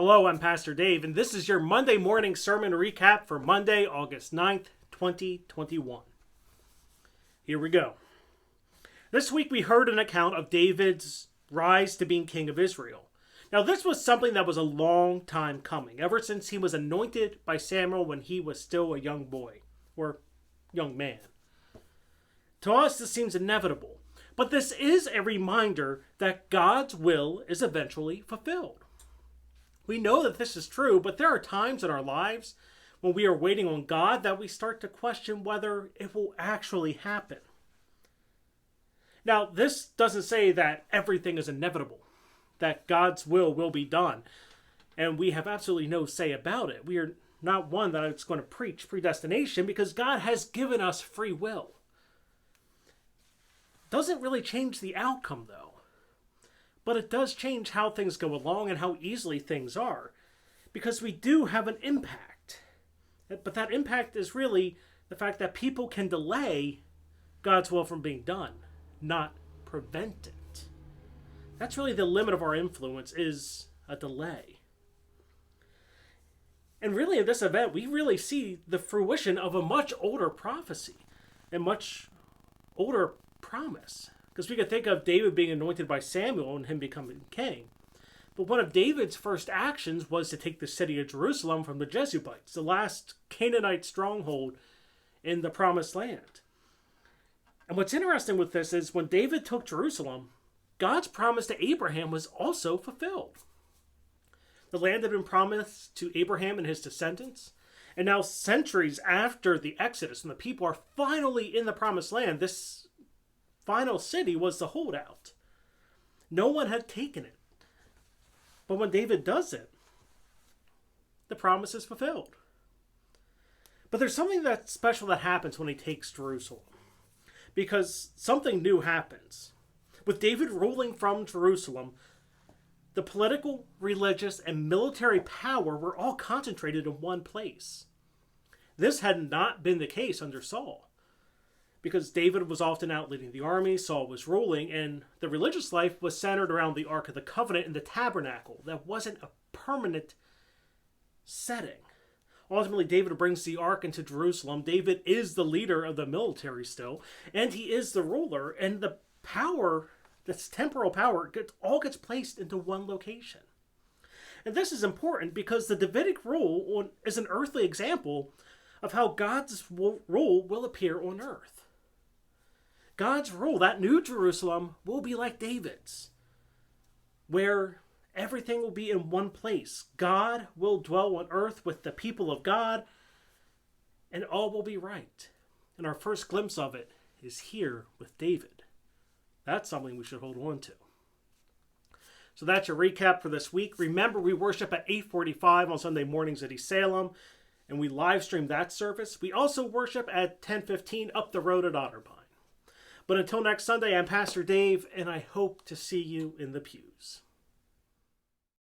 Hello, I'm Pastor Dave, and this is your Monday morning sermon recap for Monday, August 9th, 2021. Here we go. This week we heard an account of David's rise to being king of Israel. Now, this was something that was a long time coming, ever since he was anointed by Samuel when he was still a young boy, or young man. To us, this seems inevitable, but this is a reminder that God's will is eventually fulfilled. We know that this is true, but there are times in our lives when we are waiting on God that we start to question whether it will actually happen. Now, this doesn't say that everything is inevitable, that God's will be done, and we have absolutely no say about it. We are not one that is going to preach predestination because God has given us free will. Doesn't really change the outcome, though. But it does change how things go along and how easily things are, because we do have an impact. But that impact is really the fact that people can delay God's will from being done, not prevent it. That's really the limit of our influence, is a delay. And really in this event, we really see the fruition of a much older prophecy, a much older promise. Because we could think of David being anointed by Samuel and him becoming king. But one of David's first actions was to take the city of Jerusalem from the Jebusites, the last Canaanite stronghold in the Promised Land. And what's interesting with this is when David took Jerusalem, God's promise to Abraham was also fulfilled. The land had been promised to Abraham and his descendants. And now, centuries after the Exodus, and the people are finally in the Promised Land, this final city was the holdout. No one had taken it. But when David does it, the promise is fulfilled. But there's something that's special that happens when he takes Jerusalem, because something new happens. With David ruling from Jerusalem, the political, religious, and military power were all concentrated in one place. This had not been the case under Saul, because David was often out leading the army, Saul was ruling, and the religious life was centered around the Ark of the Covenant and the tabernacle. That wasn't a permanent setting. Ultimately, David brings the Ark into Jerusalem. David is the leader of the military still, and he is the ruler, and the power, this temporal power, all gets placed into one location. And this is important because the Davidic rule is an earthly example of how God's rule will appear on earth. God's rule, that new Jerusalem, will be like David's, where everything will be in one place. God will dwell on earth with the people of God, and all will be right. And our first glimpse of it is here with David. That's something we should hold on to. So that's your recap for this week. Remember, we worship at 8:45 on Sunday mornings at East Salem, and we live stream that service. We also worship at 10:15 up the road at Otterbein. But until next Sunday, I'm Pastor Dave, and I hope to see you in the pews.